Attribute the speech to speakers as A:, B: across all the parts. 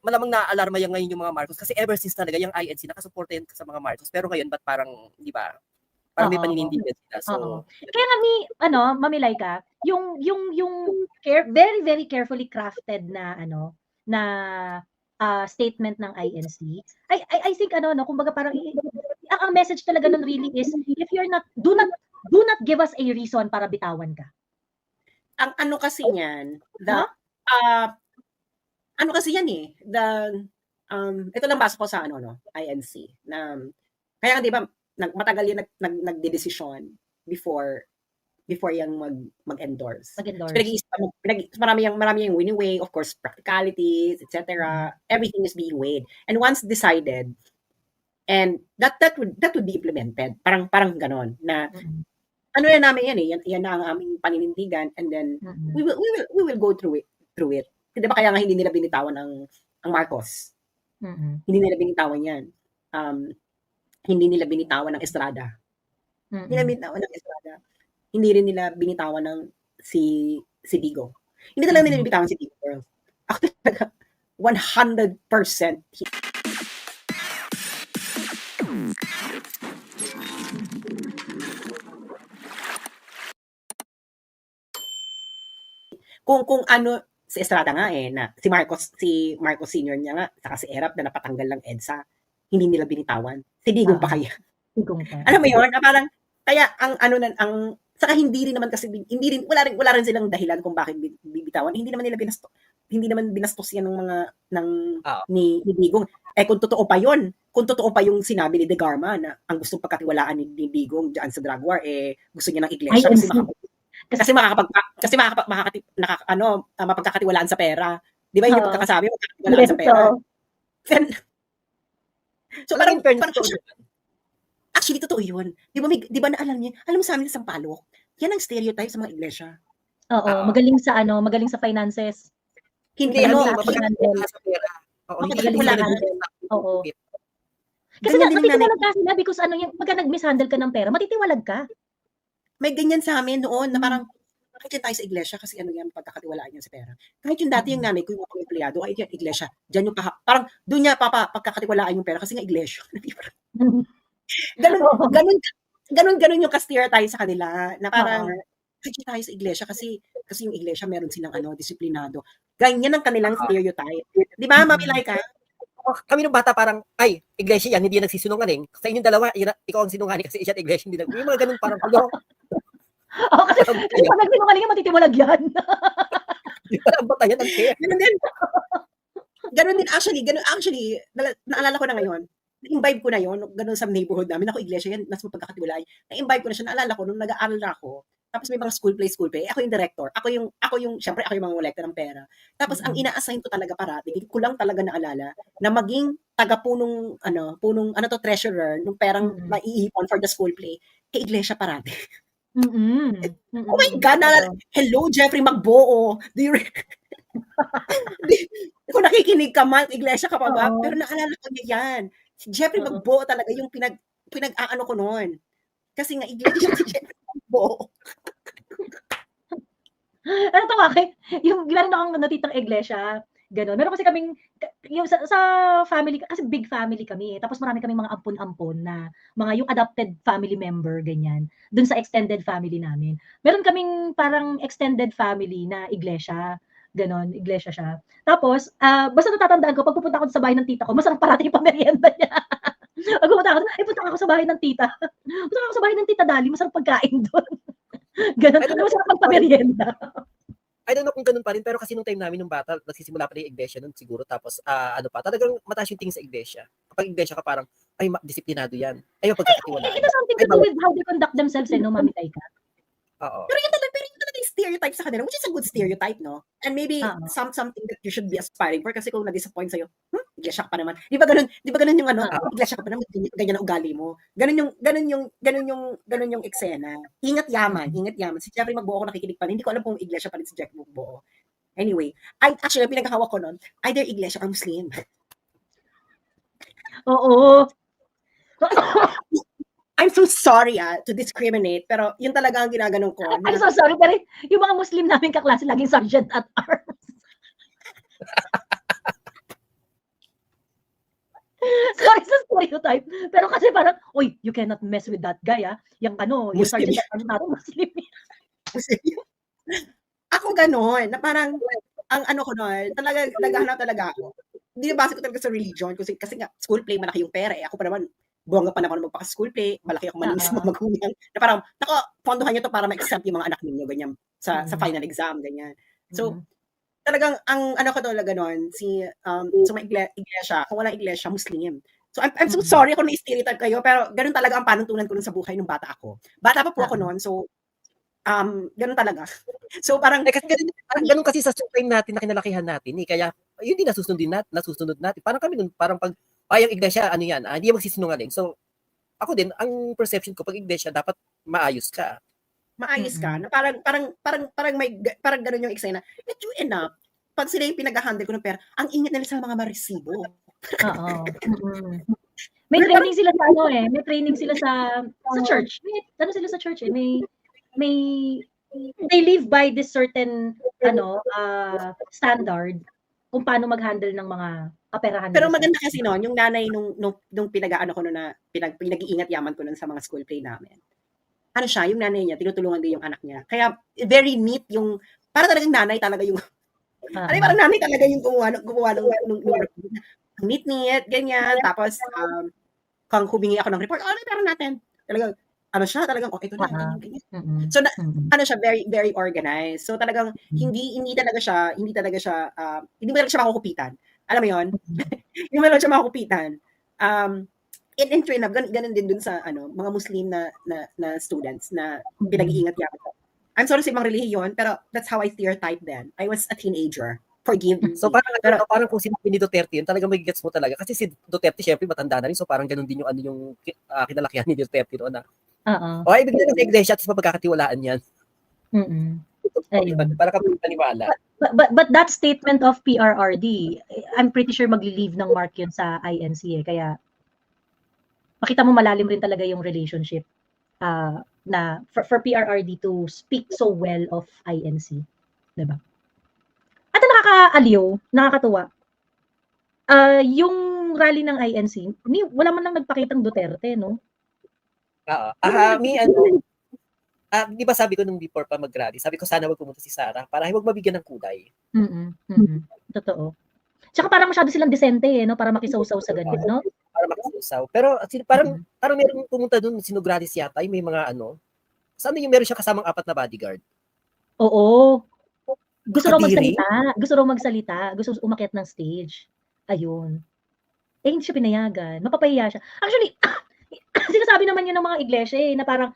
A: malamang naaalarma yan ngayon yung mga Marcos kasi ever since talaga yung INC nakasuporta yan sa mga Marcos. Pero ngayon, ba't parang, di ba, parang may paninindigan sila. So,
B: kaya nga Mami Laika, yung very, very carefully crafted na, statement ng INC, I think, kumbaga parang, ang message talaga nun really is, if you're not, do not give us a reason para bitawan ka.
C: Ang ano kasi niyan, ano kasi yan eh, ito lang basa ko sa INC, na, kaya di ba, matagal yan nagdedesisyon before yung mag-endorse. So, marami yung winning way, of course, practicalities, etc. Everything is being weighed. And once decided, and that would be implemented. Parang ganon na ano na namin yan eh, yan na ang aming paninindigan, and then we will go through it. Di ba kaya nga hindi nila binitawan ang Marcos? Hindi nila binitawan yan. Hindi nila binitawan ng Estrada. Hindi nila binitawan ng Estrada. Hindi rin nila binitawan ng si Digo. Hindi talaga nila binitawan si Digo, girl. Ako talaga 100%. Kung ano, si Estrada nga na si Marcos Senior niya nga, saka si Erap na napatanggal lang EDSA, hindi nila binitawan. Si Digong pa kaya. Alam mo yun, na parang, kaya saka hindi rin naman kasi, wala rin silang dahilan kung bakit bibitawan. Hindi naman binastos yan ni Digong. Kung totoo pa yung sinabi ni De Garma na ang gustong pagkatiwalaan ni Digong diyan sa drug war, gusto niya ng iglesia kasi mapagkakatiwalaan sa pera. Di ba yung pagkakasabi, mapagkakatiwalaan sa pera. So parang actually, totoo yun. Di ba alam mo sa amin sa Sampaloc, yan ang stereotype sa mga iglesia.
B: Oo, magaling sa finances.
C: Hindi,
A: mapagkakatiwalaan sa pera.
B: Oo. Kasi matitiwalag ka sila because pagka nag-mishandle ka ng pera, matitiwalag ka.
C: May ganyan sa amin noon na parang bakit tayo sa iglesia kasi yan pagkakatiwalaan niya sa pera. Kahit yung dati yung nanay ko yung mga empleyado, ay yung iglesia, diyan yung parang doon niya pagkakatiwalaan yung pera kasi nga iglesia. Ganun yung ka-stereotype sa kanila na parang kahit tayo sa iglesia kasi yung iglesia meron silang disiplinado. Ganyan ang kanilang stereotype. Di ba, Mami Laika?
A: Kami nung bata parang, ay, iglesia yan, hindi yan nagsisinungaling. Sa inyong dalawa, ikaw ang sinungaling kasi siya at iglesia hindi yung mga ganun parang,
B: kasi pag nagsinungaling yan, matitiwalag yan.
A: Di ba ang batayan ang care?
C: Ganun din, actually, naalala ko na ngayon, na-imbibe ko na yun, ganun sa neighborhood namin, ako iglesia yan, mas mapagkakatiwalaan. Na-imbibe ko na siya, naalala ko, nung nag-aaral na ako, tapos may mga school play. Ako yung director. Syempre ako yung mga kolekta ng pera. Tapos ang ina-assign ko talaga parati, ko lang talaga naalala na maging taga-punong treasurer nung perang maiipon for the school play kay iglesia parati. Oh my God, hello Jeffrey Magboo. Kung nakikinig ka man, iglesia ka pa ba? Pero naalala ko niya yan. Si Jeffrey Magboo talaga yung pinag-aano ko noon. Kasi nga iglesia si Jeffrey Magboo.
B: Ano to yung meron akong natitang iglesia, gano'n. Meron kasi kaming, yung sa family, kasi big family kami. Tapos marami kaming mga ampon-ampon na mga yung adopted family member, ganyan. Dun sa extended family namin. Meron kaming parang extended family na iglesia. Ganon, iglesia siya. Tapos, basta natatandaan ko, pag pupunta ako sa bahay ng tita ko, masarap parati yung pamerienda niya. Pag pupunta ako sa bahay ng tita. Punta ako sa bahay ng tita Dali, masarap pagkain doon. Ganon, masarap pagpamerienda.
A: I don't know kung ganun pa rin, pero kasi nung time namin nung bata, nagsisimula pa rin yung iglesia nun siguro, tapos talagang mataas yung tingin sa iglesia. Kapag iglesia ka parang, ay, disiplinado yan. Ay, pagkakatiwalaan.
B: It has something to do with how they conduct themselves, no, Mami Laika?
C: Oo. Pero yun talaga yung stereotype sa kanila, which is a good stereotype, no? And maybe something that you should be aspiring for, kasi kung na-disappoint sa'yo, iglesia ka pa naman. Di ba ganun yung iglesia ka pa naman, ganyan ang ugali mo. Ganun yung eksena. Ingat yaman. Si Jeffrey Magboo ako nakikinig pa. Hindi ko alam kung iglesia pa rin si Jeffrey Magboo. Anyway, actually, pinagkahawak ko nun, either iglesia or Muslim.
B: Oo.
C: I'm so sorry to discriminate, pero yun talaga ang ginaganon ko.
B: I'm so sorry, pero yung mga Muslim namin kaklase laging sergeant at arms. stereotype. Pero kasi parang, "Uy, you cannot mess with that guy, yung ano, yung
C: Muslim.
B: sergeant ano natin Muslim."
C: Ako gano'n, na parang, ang ano ko nun, talaga naghahanap talaga ako. Binabase ko talaga sa religion kasi nga school play malaki yung pera, ako pa naman, bongga pa naman magpaka-school play, malaki akong maling sa mga magulang, na parang, "Naku, pondohan niyo 'to para ma-exempt yung mga anak ninyo," ganyan, sa final exam, ganyan. So, talagang ang ano ko talaga nun, sa may iglesia, kung walang iglesia, Muslim. So, I'm so sorry kung na-stereotype kayo, pero gano'n talaga ang panuntunan ko nun sa buhay nung bata ako. Bata pa po ako noon, so, gano'n talaga. So, parang,
A: Kasi ganun kasi sa time natin na kinalakihan natin, kaya yun din nasusunod natin. Parang kami nun, parang pag, yung iglesia, ano yan, hindi yan magsisinungaling. So, ako din, ang perception ko, pag iglesia, dapat maayos ka.
C: maayos ka, na parang may, parang gano'n yung eksena. But true enough, pag sila yung pinag-handle ko ng pera, ang ingat nila sa mga maresibo.
B: Oo. May training sila sa ano may training sila sa church. May ano sila sa church may they live by this certain standard kung paano mag-handle ng mga kaperahan
C: Pero
B: nila.
C: maganda kasi noon, yung nanay nung pinag-aano ko noon na pinag-iingat yaman ko noon sa mga school play namin. Ano siya, yung nanay niya, tinutulungan din yung anak niya. Kaya very neat yung, para talagang nanay talaga yung, parang nanay talaga yung gumawa nung neat, ganyan. Tapos, kung humingi ako ng report, may pera natin. Talagang, ano siya, talagang, ito na, ganyan. So, ano siya, very, very organized. So, talagang, hindi talaga siya, hindi mo talaga siya makukupitan. Alam mo yun? Hindi mo talaga siya makukupitan. In train up, ganun din dun sa, mga Muslim na students na pinag-iingat yaman ko. I'm sorry sa ibang relihiyon, pero that's how I stereotyped then. I was a teenager. Forgive me.
A: So parang kung sinabi ni Duterte yun, talagang magigets mo talaga. Kasi si Duterte, syempre, matanda na rin. So parang ganun din yung kinalakihan ni Duterte noon na. Ibig na sa iglesia at sa pagkakatiwalaan yan.
B: Ayun.
A: Para kapag paniwala.
B: But that statement of PRRD, I'm pretty sure magli-leave ng mark yun sa INC Kaya, makita mo malalim rin talaga yung relationship na for PRRD to speak so well of INC. Diba? At nakakaaliw, nakakatuwa. Yung rally ng INC, wala man lang nagpakitang Duterte, no?
A: Oo. Di ba sabi ko nung before pa mag-rally, sabi ko sana wag pumunta si Sara para wag mabigyan ng kulay.
B: Totoo. Tsaka parang masyado silang desente, no? Para makisaw-saw sa ganito, no?
A: Para makisaw. Pero parang meron pumunta dun, sinugralis yata, may mga sana yung meron siya kasamang 4 na bodyguard.
B: Oo. Gusto raw magsalita. Gusto umakyat ng stage. Ayun. Hindi siya pinayagan. Mapapahiya siya. Actually, sinasabi naman yun ng mga iglesia na parang,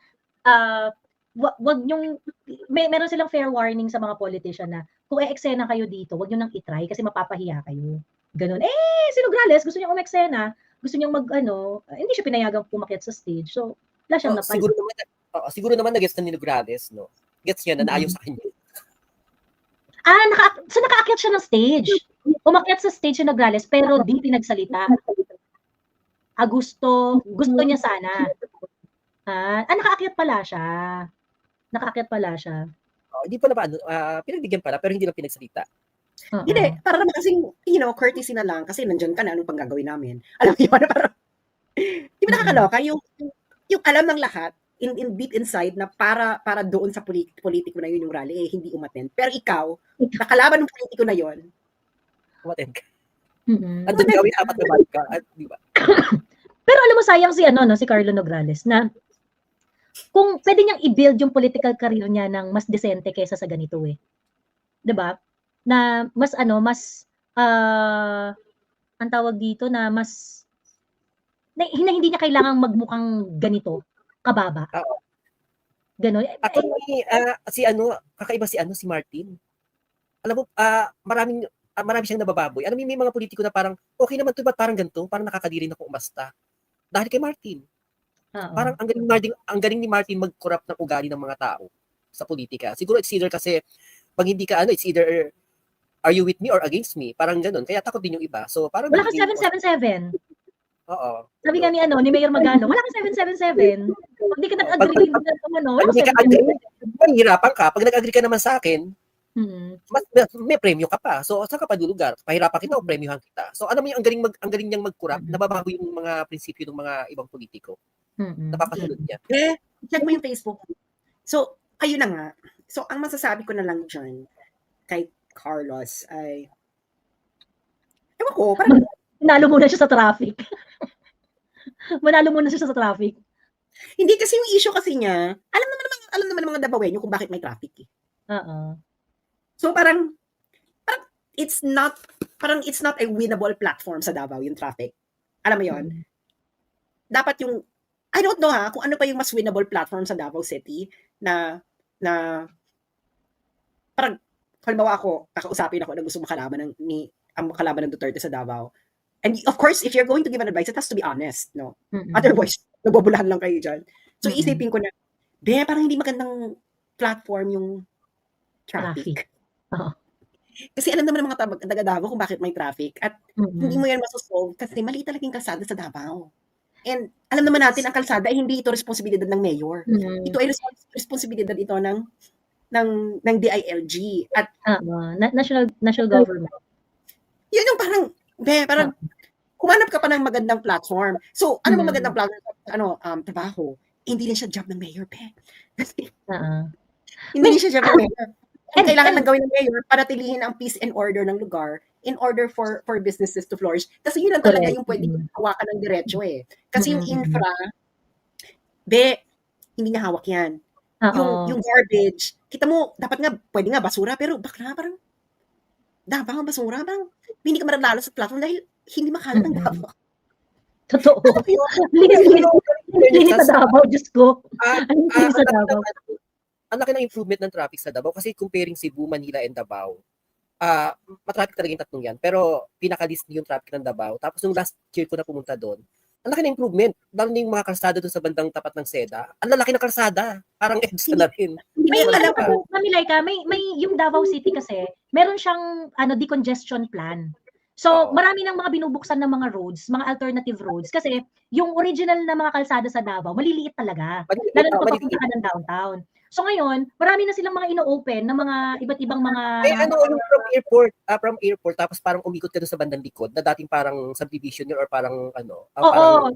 B: wag nyong, meron silang fair warning sa mga politician na, kung e-eksena kayo dito, wag nyo nang itry kasi mapapahiya kayo. Ganun. Si Nograles, gusto niyang umeksena, gusto niyang hindi siya pinayagang pumakyat sa stage. So, wala siyang napay.
A: Siguro naman na-gets na ni Nograles, no? Gets niya na naayon sa kanya.
B: Nakaakyat siya ng stage. Umakyat sa stage si Nograles, pero di pinagsalita. Gusto niya sana. Nakaakyat pala siya.
C: Hindi pa na
A: pinagbigyan pala, pero hindi lang pinagsalita.
C: Hindi, para naman kasing, courtesy na lang, kasi nandyan ka na, anong pang gagawin namin? Alam mo yun, parang, di ba nakakaloka, yung alam ng lahat, in deep inside, na para doon sa politiko na yun yung rally, hindi umattend. Pero ikaw, nakalaban ng politiko na yun,
A: umattend ka. Andun gawin 4 na balik ka, di ba?
B: Pero alam mo, sayang si Carlo Nograles, na kung pwede niyang i-build yung political career niya ng mas decente kaysa sa ganito 'di ba? Na mas ang tawag dito na mas hindi niya kailangang magmukhang ganito kababa. Ganon.
A: Ako kakaiba si Martin. Alam mo, marami siyang nabababoy. Alam mo, may mga politiko na parang okay naman 'to, ba't parang ganito? Parang nakakadiri na kung umasta. Dahil kay Martin. Parang ang galing ni Martin mag-corrupt ng ugali ng mga tao sa politika. Siguro it's either kasi pag hindi ka it's either are you with me or against me? Parang ganoon. Kaya takot din yung iba. So parang
B: wala kang 777.
C: Oo.
B: Sabi nga ni Mayor Magano, wala kang 777. Pag di ka nag-agree
A: wala kang 777. Mahirapan ka. Pag nag-agree ka naman sa akin, May premyo ka pa. So, saan ka pa lulugar? Pahirapan kita o premyohan kita. So, alam mo yung ang galing niyang mag-corrupt, nababago yung mga prinsipyo ng mga ibang politiko. Napapasunod niya.
C: Check mo yung Facebook. So, ayun na nga. So, ang masasabi ko na lang dyan kay Carlos ay, ewan ko, parang,
B: Manalo muna siya sa traffic. Manalo muna siya sa traffic.
C: hindi kasi yung issue kasi niya, alam naman ng mga Davaoenyo kung bakit may traffic eh.
B: Oo.
C: So, parang it's not a winnable platform sa Davao, yung traffic. Alam mo yon? Dapat yung, I don't know kung ano pa yung mas winnable platform sa Davao City na parang, halimbawa ako, kakausapin ako na gusto makalaban ang kalaban ng Duterte sa Davao. And of course, if you're going to give an advice, it has to be honest, no? Otherwise, nabobulahan lang kayo dyan. So, isipin ko na, parang hindi magandang platform yung traffic. Kasi alam naman ng mga taga Davao kung bakit may traffic at hindi mo yan masosolve kasi mali talaga yung kalsada sa Davao. And alam naman natin ang kalsada ay hindi ito responsibilidad ng mayor. Ito ay responsibilidad ito ng DILG at
B: national government.
C: Yun yung parang humanap ka pa ng magandang platform. So, ano ba magandang platform? Trabaho. Hindi rin siya job ng mayor, Kasi, hindi rin siya job ng mayor. Kailangan lang gawin ng mayor para tilihin ang peace and order ng lugar in order for businesses to flourish. Kasi yun lang talaga yung pwedeng hawakan ng diretso eh. Kasi yung infra, hindi niya hawak yan. Yung garbage, kita mo, dapat nga, pwede nga basura, pero bakla parang, Davao ang basura, bang, hindi ka maralalo sa platform dahil hindi makalat ng Davao.
B: Totoo. Linis sa Davao, Diyos ko. Linis sa Davao.
A: Ang laki ng improvement ng traffic sa Davao kasi comparing Cebu, Manila, and Davao, matraffic talaga yung tatlong yan. Pero pinaka-list yung traffic ng Davao. Tapos nung last year ko na pumunta doon, ang laki ng improvement. Lalo na yung mga kalsada doon sa bandang tapat ng Seda. Ang lalaki ng kalsada. Parang EDSA na rin.
B: May alam ko, Mamilay ka, may yung Davao City kasi, meron siyang decongestion plan. So, marami ng mga binubuksan ng mga roads, mga alternative roads kasi yung original na mga kalsada sa Davao, maliliit talaga. Lalo na papunta ka ng downtown. So ngayon, marami na silang mga ino-open na mga iba't ibang mga
A: yung from airport tapos parang umikot ka doon sa bandang likod na dating parang subdivision yun or parang
B: parang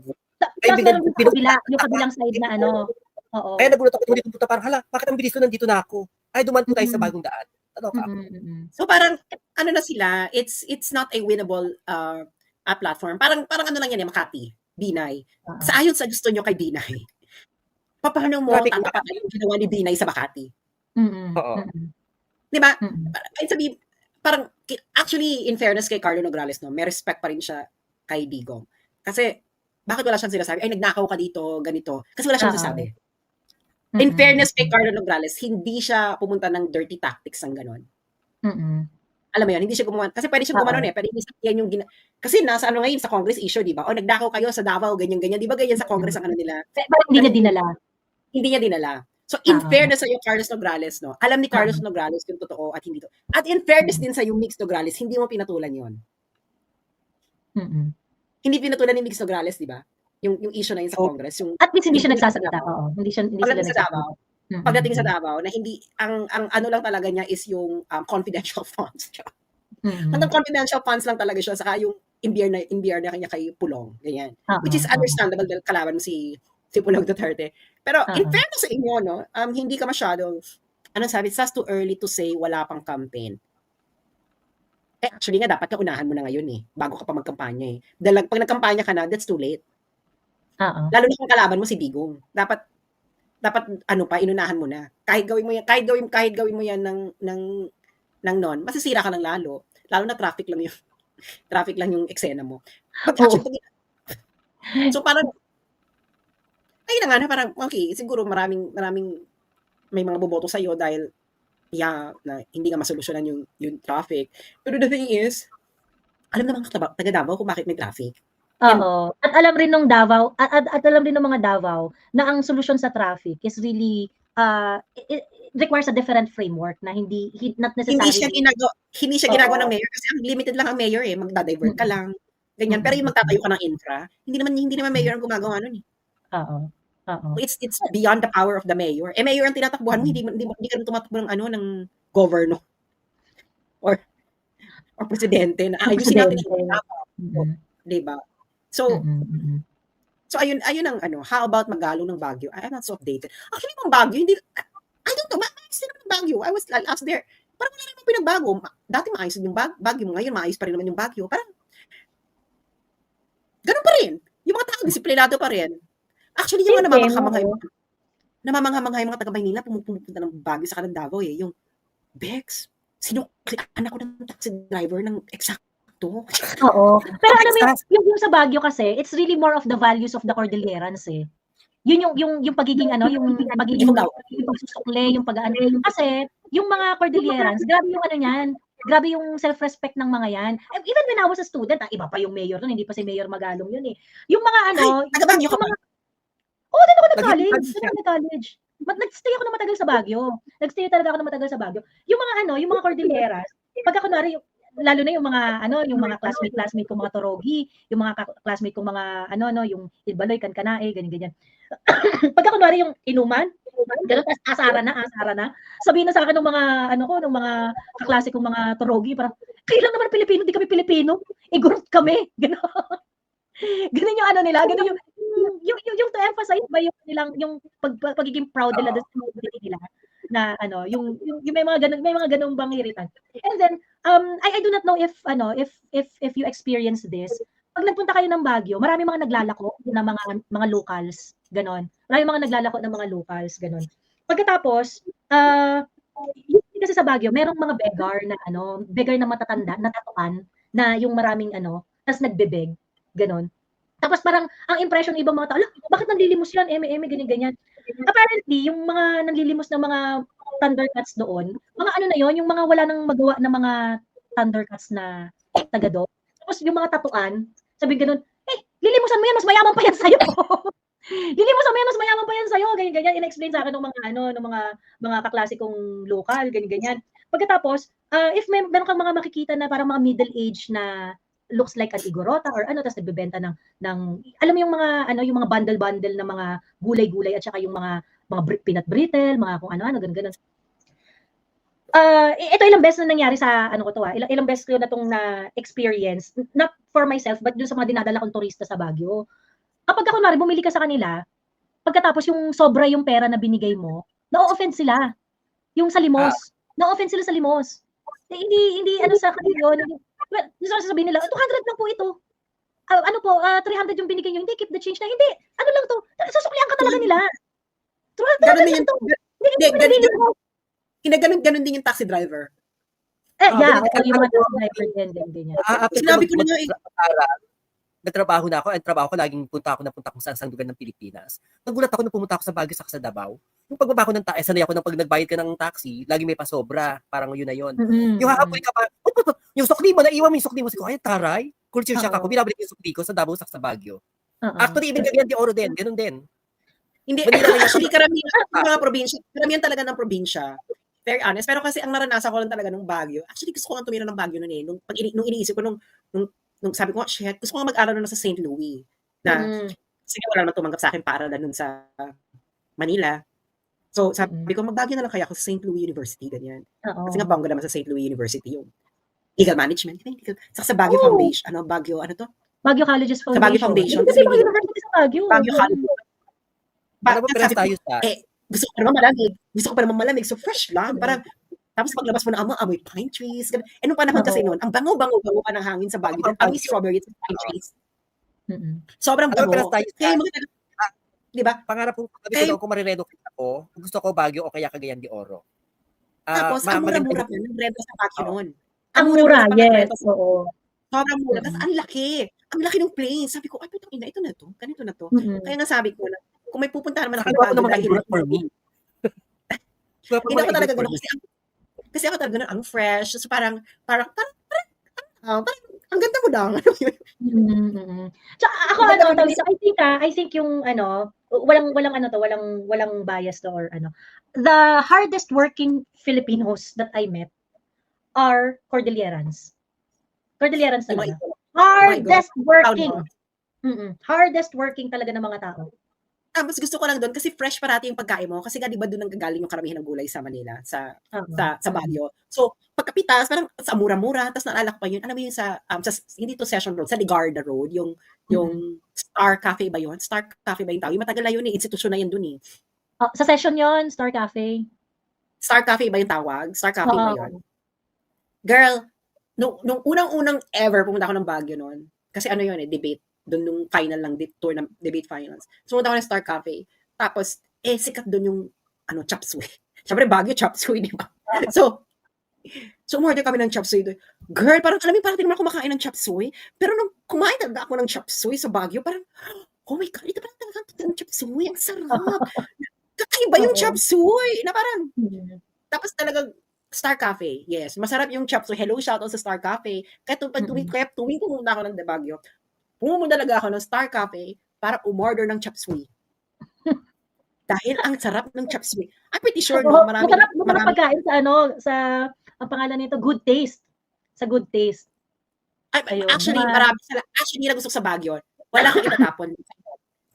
B: yung kabilang side na Oo.
A: Kaya nagulat ako nung pumunta parang bakit ang bilis ko nandito na ako? Ay dumaan po tayo sa bagong daan.
C: So parang na sila, it's not a winnable platform. Parang lang yan Makati, Binay. Sa ayon sa gusto nyo kay Binay. Paano mo tatapat yung ginawa ni Binay sa Makati? Di ba? Parang, actually, in fairness kay Carlo Nograles, may respect pa rin siya kay Digong. Kasi, bakit wala siyang sinasabi? Ay, nagnakaw ka dito, ganito. Kasi wala siyang sinasabi. In fairness kay Carlo Nograles, hindi siya pumunta ng dirty tactics ang ganon. Alam mo yun, hindi siya gumawa. Kasi pwede siya gumanon Pwede yan yung kasi nasa ngayon sa Congress issue, di ba? O nagnakaw kayo sa Davao, ganyan-ganyan. Di ba ganyan sa Congress ang nila?
B: Hindi niya dinala.
C: Hindi niya dinala. So, in fairness sa yung Carlos Nograles, alam ni Carlos Nograles yung totoo at hindi to. At in fairness din sa yung Mix Nograles, hindi mo pinatulan yon. Hindi pinatulan ni Mix Nograles, di ba? Yung issue na yun sa Congress.
B: At least hindi siya nagsasalita. Hindi sila
C: nagsasalita. Pagdating sa Davao, na hindi, ang ano lang talaga niya is yung confidential funds. Hanggang confidential funds lang talaga siya, saka yung imbiyer na kanya kay Pulong. Ganyan. Which is understandable dahil kalaban mo si Pulong Duterte. Pero in fairness sa inyo, hindi ka masyadong, sabi, it's too early to say wala pang campaign. Actually nga, dapat ka unahan mo na ngayon bago ka pa magkampanya Dahil pag nagkampanya ka na, that's too late. Lalo na kung kalaban mo si Digong. Dapat inunahan mo na. Kahit gawin mo yan ng masisira ka ng lalo na traffic lang yung eksena mo. So parang ayun na parang okay, siguro maraming may mga boboto sa iyo dahil na hindi nga masolusyonan yung traffic. Pero the thing is, alam naman taga Davao kung bakit may traffic.
B: Oo. At alam rin ng Davao, at alam rin ng mga Davao na ang solusyon sa traffic is really it requires a different framework na not necessarily
C: hindi siya ginagawa ng mayor kasi ang limited lang ang mayor magda-divert ka lang ganyan. Pero yung magtatayo ka ng infra, hindi naman mayor ang gumagawa nun It's beyond the power of the mayor. Mayor ang tinatakbuhan mo, hindi ka rin tumatakbo ng ng governor. or presidente na ayusin natin
B: Presidente.
C: yung 'di ba? So, ayun ang ano, how about Magalong ng Baguio? I'm not so updated. Actually, yung Baguio, hindi, I don't know, maayos din naman yung Baguio. I was there. Parang wala namang pinagbago. Dati maayos din yung Baguio, ngayon maayos pa rin naman yung Baguio. Parang, ganun pa rin. Yung mga tao, disiplinado pa rin. Actually, yung mga namamangha-mangha yung mga taga Maynila, pumupunta ng Baguio sa kanang Davao eh. Yung, Bex, sinuklian ako ng taxi driver ng eksakto.
B: Oo. Pero alam mo yung sa Baguio kasi, it's really more of the values of the Cordillerans eh. Yun yung pagiging ano, yung pagiging yung pagsusukle, yung pag-ano. Kasi yung mga Cordillerans, grabe yung ano niyan, grabe yung self-respect ng mga yan. Even when I was a student, iba pa yung mayor nun, hindi pa si Mayor Magalong yun eh. Yung mga ano,
C: taga Baguio ka ba?
B: Oo, din ako nag-college. Nag-stay ako na matagal sa Baguio. Nag-stay talaga ako na matagal sa Baguio. Yung mga ano, yung mga Cordilleras, pagka kunwari, lalo na yung mga ano, yung mga classmate kong mga Torogi, yung mga classmate kong mga ano, yung Ibaloy, Kankanae, ganyan. Pagka kunwari yung inuman, ganun, asara na. Sabihin na sa akin ng mga ano ko, ng mga kaklase kong mga Torogi, parang, kailan naman Pilipino, di kami Pilipino, igurot kami, gano'n. Ganun yung ano nila, ganun yung to emphasize ba yung nilang yung pagiging proud nila sa community nila na ano yung may mga ganung bang iritan. And then I do not know if you experience this. Pag nagpunta kayo ng Baguio, marami mga naglalako na mga locals, ganon. Marami mga naglalako ng mga locals, ganon. Pagkatapos kasi sa Baguio, merong mga beggar na matatanda, na tatuan na yung maraming tas nagbebeg, ganon. Tapos parang ang impression ng ibang mga tao, bakit nanlilimos yan? Ganyan. Apparently, yung mga nanlilimos ng mga Thundercats doon, mga ano na yon, yung mga wala nang magawa na mga Thundercats na taga doon. Tapos yung mga tatuan, sabi ganun, lilimusan mo yan, mas mayaman pa yan sa'yo. Lilimusan mo yan, mas mayaman pa yan sa'yo. Ganyan, in-explain sa akin ng mga kaklase kong local, ganyan. Pagkatapos, if meron kang mga makikita na parang mga middle age na looks like an igorota or tas nagbebenta ng alam mo yung mga bundle na mga gulay-gulay at saka yung mga peanut brittle, mga kung ano ganun. Ito ilang beses na nangyari sa ko to ilang beses ko na tong na experience, not for myself but dun sa mga dinadala kong turista sa Baguio. Kapag kunwari bumili ka sa kanila, pagkatapos yung sobra yung pera na binigay mo, na-offend sila. Yung sa limos, na-offend sila sa limos. Hindi sa kanila yun. Well, sasabihin nila, 200 lang po ito. 300 yung binigay nyo. Hindi, keep the change na. Hindi, ano lang to. Susuklian ka talaga nila. 200 lang to.
C: Ganun din yung taxi driver.
B: Yung mga taxi driver din.
C: Sinabi ko na nga
A: nagtrabaho na ako, ang trabaho ko, laging punta kung saan lugar ng Pilipinas. Nagulat ako nung pumunta ako sa Baguio sa Davao. Yung pagbaba ko ng sanay ako ng pag nagbayad ka ng taxi, lagi may pasobra, parang yun na yun. Yung hahapoy ka pa, yung sukli mo, naiwan mo yung sukli mo, ay taray, culture shock ako, binabalik yung sukli ko sa Davao sa Baguio. Actually, even Cagayan de Oro din, ganun din.
C: Hindi, actually, karamihan talaga ng probinsya, very honest, pero kasi ang naranasan ko lang talaga ng Baguio, actually gusto ko lang tumira ng Baguio noon eh, nung iniisip ko, nung sabi ko, shit, gusto ko nga mag-aral na sa St. Louis. Sige, wala naman tumanggap sa akin para nun sa Manila. So, sabi ko, mag-Baguio na lang kaya ako sa St. Louis University, ganyan. Kasi nga, bongga naman sa St. Louis University yung legal management. Sa Baguio Foundation, Baguio
B: Colleges Foundation.
C: Sa Baguio Foundation.
B: Kasi mga university sa Baguio.
C: Baguio College.
A: Sabi tayo sa...
C: gusto ko pa naman malamig. So, fresh lang. Parang, tapos paglabas mo na amoy pine trees. Nung panahon kasi noon, ang bango-bango pa ng hangin sa Baguio. Ang strawberry at pine trees. Sobrang bango. Kaya di ba?
A: Pangarap ko, kung mariredocate ako, gusto ko Baguio o kaya Cagayan de Oro.
C: Tapos, ang mura-mura po ng rento sa Baguio noon.
B: Ang mura, yes. Oo.
C: Sobrang mura. Tapos, ang laki. Ang laki ng plane. Sabi ko, putang ina, ito na to. Ganito na to. Kaya nga sabi ko, kung may pupunta naman ako
A: Baguio dahil for me.
C: Hindi ako talaga gano'n. Kasi ako talaga ang fresh. So parang ang ganda mo daw.
B: So, ako I think yung walang bias to or the hardest working Filipinos that I met are Cordillerans. Cordillerans talaga. Hardest working. Hardest working talaga ng mga tao.
C: Tapos gusto ko lang doon kasi fresh parati yung pagkain mo kasi nga 'di ba doon nanggagaling yung karamihan ng gulay sa Manila,
B: Oo.
C: sa Baguio. So, pagkapitas parang sa mura-mura tapos naalala ko pa yun, alam mo yun sa hindi to Session Road, sa Ligarda Road, yung Star Cafe ba yun? Star Cafe ba yung tawag? Yung matagal na yun eh, institusyon na yun doon eh.
B: Sa Session yon, Star Cafe.
C: Star Cafe ba yung tawag? Star Cafe ba yun?
B: Oo.
C: Girl, nung unang-unang ever pumunta ako ng Baguio noon, kasi ano yun eh, debate. Doon nung final lang, tour ng debate finals. So, pumunta ako ng Star Cafe. Tapos, sikat doon yung, chop suey. Siyempre, Baguio, chop suey, di ba? So, umorder kami ng chop suey doon. Girl, parang, alam mo, parang naman ako kumakain ng chop suey. Pero nung kumain talaga ako ng chop suey sa Baguio, parang, oh my God, ito parang talaga ng chop suey. Ang sarap. Kakaiba yung chop suey. Na parang, tapos talagang, Star Cafe, yes. Masarap yung chop suey. Hello, shoutout sa Star Cafe. Kaya tuwing pumunta ako ng Baguio, pumunta talaga ako ng Star Cafe para umorder ng chop suey. Dahil ang sarap ng chop suey. I'm pretty sure, no,
B: Masarap pagkain sa ang pangalan nito, Good Taste. Sa Good Taste. Ayun.
C: Actually, hindi na gusto ko sa Baguio. Wala kang itatapon.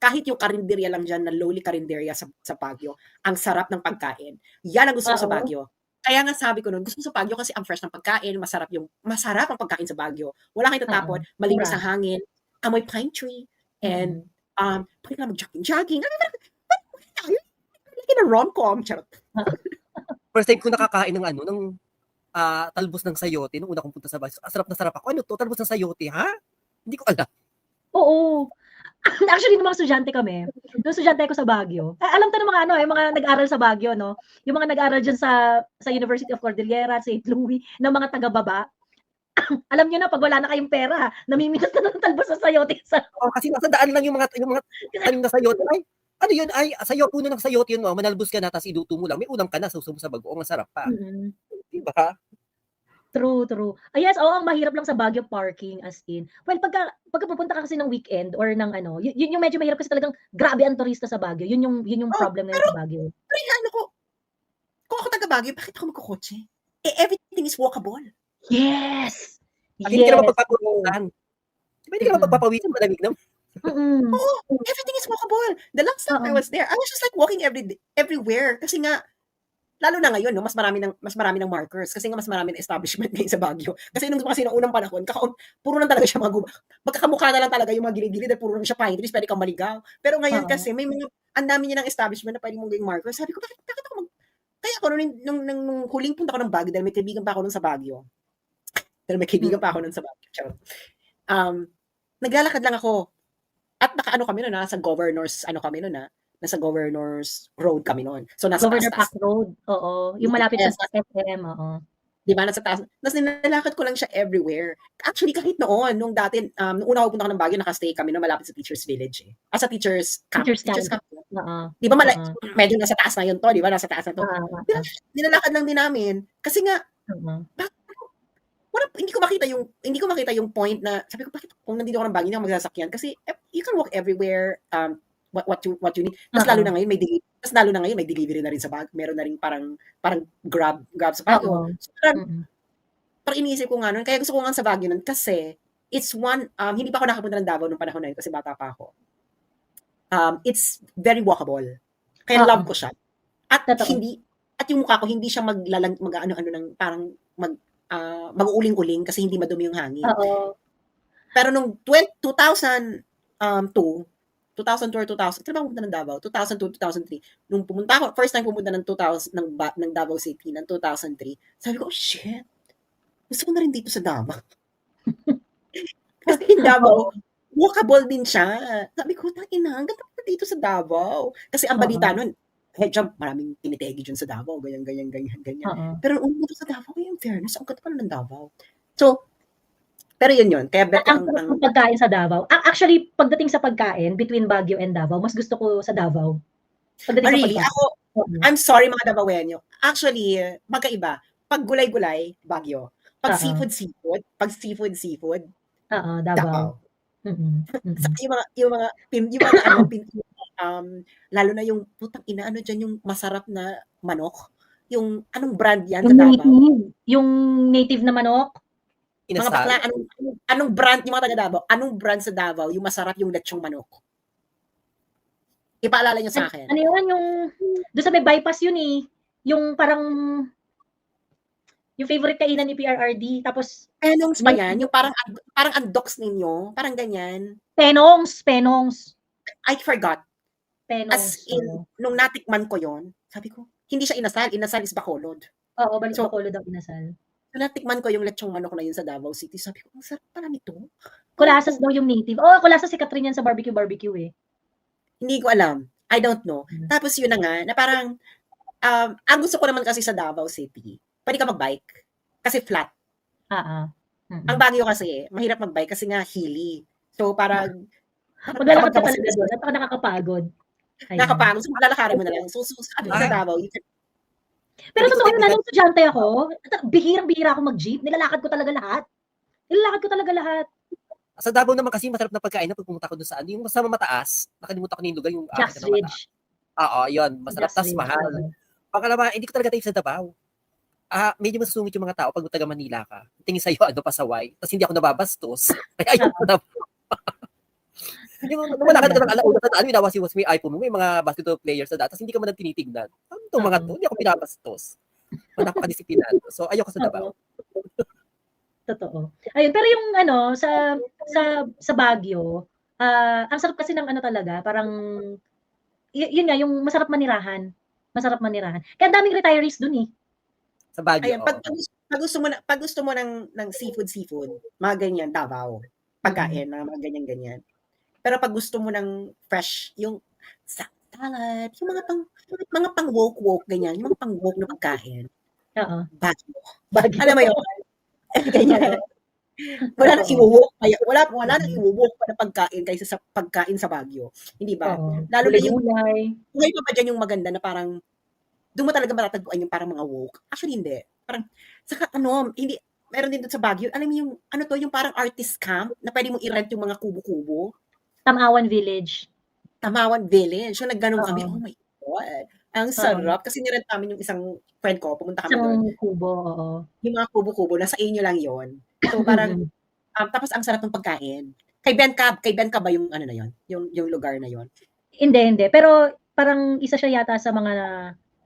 C: Kahit yung karinderya lang dyan, na lowly karinderya sa Baguio, ang sarap ng pagkain. Yan ang gusto ko sa Baguio. Kaya nga sabi ko nun, gusto ko sa Baguio kasi ang fresh ng pagkain, masarap ang pagkain sa Baguio. Wala kang itatapon, malinis ang hangin, amoy pine tree, and pwede na mag-jogging. Like in a rom-com. Charot.
A: First time ko nakakain ng talbos ng sayote nung una kong punta sa Baguio. Sarap na sarap ako. Ano to? Talbos ng sayote, ha? Hindi ko alam.
B: Oo. Actually, nung mga estudyante kami, nung estudyante ako sa Baguio, alam ko ng mga yung mga nag-aral sa Baguio, no? Yung mga nag-aral dyan sa University of Cordillera, St. Louis, ng mga taga-baba. Alam nyo na, pag wala na kayong pera, namimitas na ng talbos sa sayote.
A: Kasi nasa daan lang yung mga tanim na sayote. Ay, ano yun? Ay, puno ng sayote yun, manalbos ka na, tapos iduto mo lang. May ulam ka na, susubo sa bagoong, masarap pa. Diba?
B: True. Yes, ang mahirap lang sa Baguio parking, as in. Well, pagka pupunta ka kasi ng weekend or ng yun yung medyo mahirap kasi talagang grabe ang turista sa Baguio. Yun yung problem ngayon sa Baguio.
C: Pero kung ako taga Baguio, bakit ako magkukotse? Everything is walkable.
B: Yes!
A: Hindi ka naman pagpapawisan. Hindi ka naman pagpapawisan, malamig naman.
C: Everything is walkable. The last time I was there, I was just like walking everywhere. Kasi nga, lalo na ngayon, no, mas marami ng markers kasi nga mas marami ng establishment ngayon sa Baguio. Kasi nung unang panahon, puro lang talaga siya magkakamukha na lang talaga yung mga gilid-gilid at puro lang siya pine trees, pwede kang maligaw. Pero ngayon kasi may mga ang dami niya ng establishment na pwede mong gawing markers. Sabi ko, bakit ako kaya ako nung huling punta ko ng Baguio dahil may kaibigan pa ako nun sa Baguio. Naglalakad lang ako. At kami nun, nasa nasa Governor's Road kami noon. So, nasa
B: Governor
C: taas.
B: Park Road, oo. Yung malapit sa SM, oo.
C: Di ba, nasa taas. Tapos nilalakad ko lang siya everywhere. Actually, kahit nung dati, nung una ko punta ko ng Baguio, nakastay kami malapit sa Teacher's Village eh. Sa Teacher's Camp. Teacher's Camp. Di ba, medyo nasa taas na yun to, di ba? Nasa taas na to. Nilalakad lang din namin. Kasi nga, hindi ko makita yung point na, sabi ko, bakit kung nandito ako ng Baguio, hindi ako magsasakyan? Kasi you can walk everywhere, what you need. Tapos lalo na ngayon may delivery na rin sa Baguio. Meron na rin parang grab sa Baguio. So, parang iniisip ko nga nun, kaya gusto ko nga sa Baguio nun kasi it's hindi pa ako nakapunta ng Davao nung panahon na yun kasi bata pa ako. It's very walkable. Kaya love ko siya. At yung mukha ko hindi siya ng parang mag-uuling-uling kasi hindi madumi yung hangin. Pero nung 2002 or 2000, kailan ba pumunta ng Davao? 2002, 2003. Nung pumunta ako, first time pumunta ng Davao City, ng 2003, sabi ko, oh shit, gusto ko na rin dito sa Davao. Kasi in Davao, walkable din siya. Sabi ko, ang ganda pa dito sa Davao. Kasi ang balita nun, maraming tinitegi dyan sa Davao, ganyan. Pero nung pumunta sa Davao, yung fairness, ang ganda pala ng Davao. So, pero yun. Kaya
B: ang pagkain sa Davao. Actually, pagdating sa pagkain, between Baguio and Davao, mas gusto ko sa Davao.
C: Really? I'm sorry mga Davaoenyo. Actually, magkaiba. Pag gulay-gulay, Baguio. Pag seafood, Davao. Lalo na yung putang ina, dyan yung masarap na manok. Yung anong brand yan sa Davao?
B: Yung native na manok?
C: Mga bakla, anong brand yung mga taga Davao? Anong brand sa Davao yung masarap yung lechong manok? Ipaalala niyo sa akin.
B: Ano yun, yung doon sa may bypass yun eh. Yung parang yung favorite kainan ni PRRD. Tapos
C: Penongs ba yan? Yung parang ang docs ninyo? Parang ganyan?
B: Penongs.
C: I forgot.
B: Penongs.
C: As in, nung natikman ko yon, sabi ko, hindi siya inasal. Inasal is Bacolod.
B: Oo, balik
C: So,
B: Bacolod ang inasal.
C: So, natikman ko yung lechong manok na yun sa Davao City. Sabi ko, ang sarap pala nito.
B: Kulasas daw yung native. Oh, kulasas si Catherine yan sa barbecue eh.
C: Hindi ko alam. I don't know. Tapos yun na nga, na parang, ang gusto ko naman kasi sa Davao City, pwede ka mag-bike. Kasi flat. Ang Baguio kasi, mahirap mag-bike kasi nga hilly. So, parang
B: maglalakad ka talaga doon. At nakakapagod.
C: Nakapagod. So, malalakarin mo na lang. So sabi ko sa Davao, you can.
B: Pero totoo yun, nung estudyante ako, bihirang-bihira ako mag-jeep. Nilalakad ko talaga lahat.
A: Sa Davao naman kasi masarap na pagkain na pag pumunta ko doon sa ano, yung sa mataas, nakalimutan ko na yung lugar, yung
B: Jack's Ridge.
A: Oo, yun, masarap tas mahal. Pangalawa, hindi ko talaga tayo sa Davao. Medyo masusungit yung mga tao pag taga Manila ka. Tingin sa'yo, pasaway. Tapos hindi ako nababastos. Kaya ayun ko na. Yung wala ka ng alauna sa daan, winawasiwas mo yung iPhone mo, may mga basketball players sa daan, tapos hindi ka man tinitignan. Ano itong mga to? Hindi ako pinabastos. Napakadisiplinado. So, ayoko sa Davao.
B: Totoo. Ayun, pero yung ano, sa Baguio, ang sarap kasi ng ano talaga, parang, yun nga, yung masarap manirahan. Kaya daming retirees dun eh.
A: Sa Baguio.
C: Ayan, pag gusto mo ng seafood, mga ganyan, Davao. Pagkain, mga ganyan-ganyan. Pero pag gusto mo ng fresh, yung salad, yung mga pang woke ganyan, yung mga pang woke na pagkain.
B: Oo.
C: Baguio. Alam mo yun? Ganyan. Wala nang iwo-woke wala nang iwo-woke pa na pagkain kaysa sa pagkain sa Baguio. Hindi ba? Lalo na yung gulay pa ba dyan yung maganda na parang doon mo talaga matatagpuan yung parang mga woke. Actually, hindi. Parang, saka hindi, meron din doon sa Baguio. Alam mo yung, yung parang artist camp na pwede mong i-rent yung mga kubo-kubo.
B: Tamawan Village.
C: So, nagganong kami. Oh my God. Ang sarap. Kasi nirent namin yung isang friend ko. Pumunta kami doon.
B: Isang kubo, oo.
C: Yung mga kubo-kubo, nasa inyo lang yon. So, parang, tapos ang sarap ng pagkain. Kay Ben Cab ba yung ano na yon? Yung lugar na yon?
B: Hindi. Pero, parang isa siya yata sa mga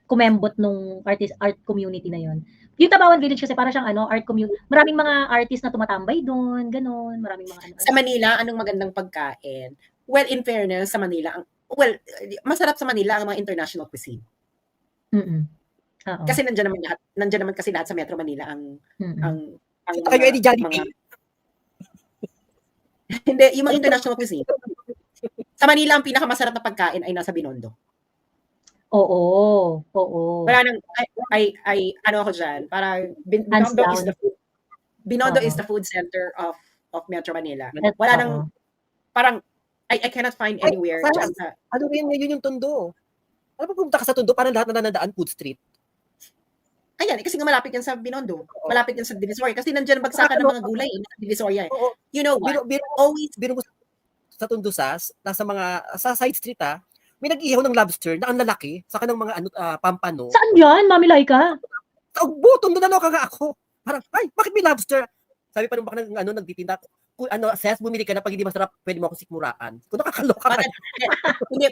B: kumembot nung art community na yon. Yung Tamawan Village kasi parang siyang art community. Maraming mga artist na tumatambay doon, ganun. Maraming mga
C: Sa Manila, anong magandang pagkain? Well, in fairness, sa Manila, masarap sa Manila ang mga international cuisine. Kasi nandiyan naman kasi lahat sa Metro Manila ang
A: kayo ay di Jollibee.
C: Hindi, yung mga international cuisine. Sa Manila, ang pinakamasarap na pagkain ay nasa Binondo.
B: Oo.
C: Wala nang, ano ako dyan, parang Binondo is the food center of Metro Manila. Wala nang, parang, I cannot find anywhere dyan sa...
A: Ano rin ngayon yung Tondo? Ano pa pumunta ka sa Tondo? Parang lahat na nanandaan food street.
C: Ayan, kasi nga malapit yan sa Binondo. Malapit yan sa Divisoria. Kasi nandiyan bagsakan ng mga gulay sa Divisoria. You know what?
A: Biro mo sa Tondo nasa side street may nag-ihaw ng lobster na ang lalaki, saka ng mga pampano.
B: Saan yan, Mami Laika?
A: Sa Ugbo, Tondo na nga ako. Parang, bakit may lobster? Sabi pa nung baka nagtitinda, Ses, bumili ka na pag hindi masarap, pwede mo ako sikmuraan. Kung nakakaloka ka.
C: Hindi,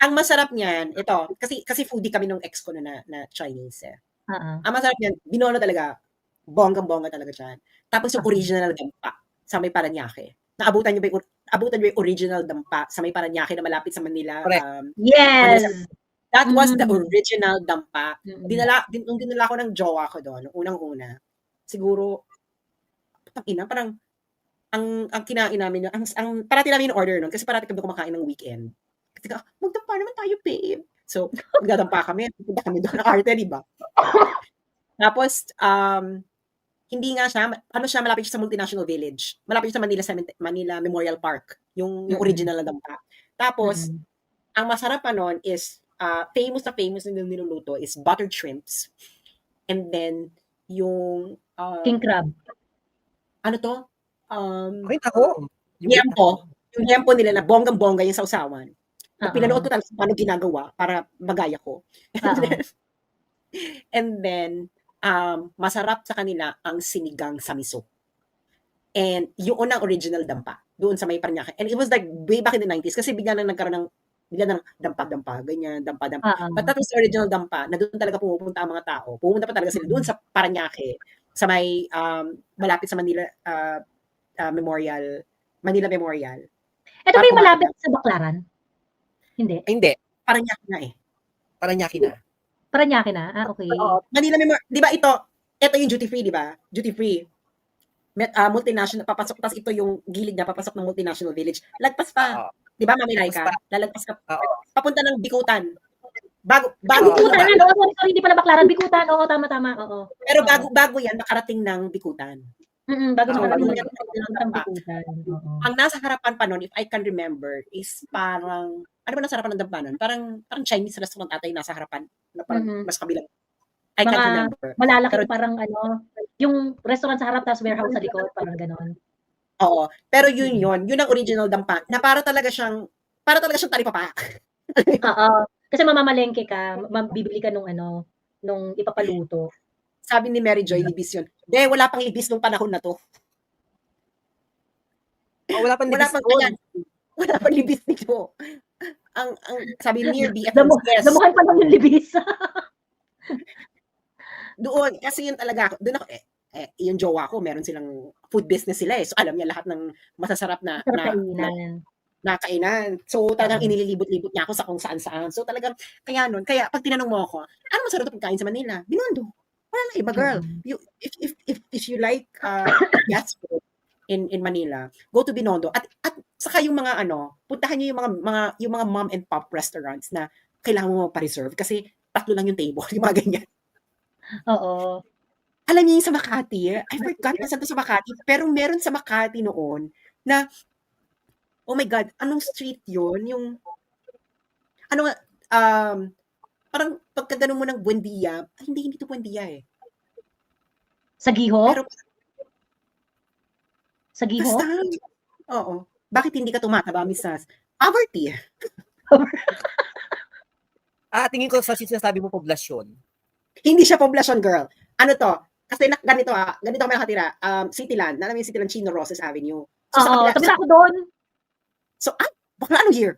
C: ang masarap niyan, ito, kasi foodie kami nung ex ko na Chinese eh. Ang masarap niyan, Binondo talaga, bonggang-bongga talaga dyan. Tapos yung original dampa sa may Paranaque. Naabutan niyo ba yung original dampa sa may Paranaque na malapit sa Manila?
B: Yes!
C: That was the original dampa. Nung dinala ko ng jowa ko doon, unang-una, siguro, parang, ang kinain namin, ang parati namin order noon, kasi parati kami kumakain ng weekend. Kasi magdampa naman tayo, babe. So, magdadampa kami, pupunta kami doon ng arte, di ba? Tapos, hindi nga siya, malapit siya sa Multinational Village. Malapit siya sa Manila Memorial Park, yung original na dampa. Tapos, ang masarap pa nun is, famous na niluluto is buttered shrimps. And then, yung...
B: king crab.
C: Ano to? Yung yempo nila na bonggang-bongga yung sausawan. Pinanood ko talaga paano ginagawa para magaya ko. And then, masarap sa kanila ang sinigang sa miso. And yung unang original dampa, doon sa may Paranaque. And it was like way back in the 90s kasi bigla nang nagkaroon ng Bigla ng dampa-dampa, ganyan, dampa-dampa.
B: Oo.
C: But that was the original dampa, na doon talaga pumupunta ang mga tao. Pumunta pa talaga sila doon sa Parañaque, sa may, malapit sa Manila, Memorial, Manila Memorial.
B: Ito ba
C: Para
B: yung malapit
C: kumakanta.
B: sa Baclaran? Hindi.
A: Ay, hindi.
C: Parañaque na eh.
A: Paranaque na.
B: Parañaque na? Ah, okay.
C: Oo. Manila Memorial, di ba ito yung duty free, di ba? Duty free. Multinational, papasok, tapos ito yung gilid na papasok ng multinational village. Lagpas pa.
A: Oo.
C: Di ba, Mamiray ka?
A: Lagpas
C: Lalagpas ka.
A: Oo.
C: Papunta ng Bikutan. Bago
B: Bikutan,
C: yan.
B: ano? Sorry, hindi pala Baclaran. Bikutan, oo, tama. Oo.
C: Pero bago yan, makarating ng Bikutan.
B: Bago
A: Oo,
B: nakarating
C: bago yan,
B: ng Bikutan. Oo.
C: Ang nasa harapan pa nun, if I can remember, is parang, ano ba nasa harapan ng dampa nun? Parang Chinese restaurant ata yung nasa harapan. Na parang mas kabilang. I can't remember.
B: Malalaking
C: Pero-
B: parang yung restaurant sa harap tapos warehouse sa likod, parang ganon.
C: Oo. Pero yun ang original dampa, na para talaga siyang talipapa.
B: Oo. Kasi mamamalengke ka, bibili ka nung ipapaluto.
C: Sabi ni Mary Joy, libis yun. Wala pang libis nung panahon na to.
A: Oh, wala pang
C: Wala
A: libis
C: pang
A: doon.
C: kanya. Wala pang libis nito. Ang sabi near BFF, yes.
B: Damuhan pa lang yung libis.
C: Doon, kasi yun talaga, doon ako, yung jowa ko, meron silang food business sila eh. So, alam niya lahat ng masasarap na kainan. So, talagang inililibot-libot niya ako sa kung saan-saan. So, talagang, kaya pag tinanong mo ako, ano masarap na pagkain sa Manila? Binondo. Wala na iba, girl. If you like gas food in Manila, go to Binondo. At saka yung mga puntahan niyo yung mga mom and pop restaurants na kailangan mo pa-reserve kasi 3 lang yung table, yung mga ganyan.
B: Oo.
C: Alam niyo yung sa Makati, I forgot na sa Makati, pero meron sa Makati noon na, oh my God, anong street yun? Yung, parang pagkagano mo ng Buendia, hindi to Buendia eh.
B: Sa Giho?
C: Pero,
B: sa Giho?
C: basta, oo. Bakit hindi ka tumataba, Mrs. Poverty.
A: Tingin ko sa sinasabi mo poblasyon.
C: Hindi siya poblasyon, girl. Ano to? Kasi ganito kami nakatira. Cityland. Alam mo yung Cityland, Chino Roses Avenue. So,
B: Oo, tabira ako doon.
C: So, bakla anong year?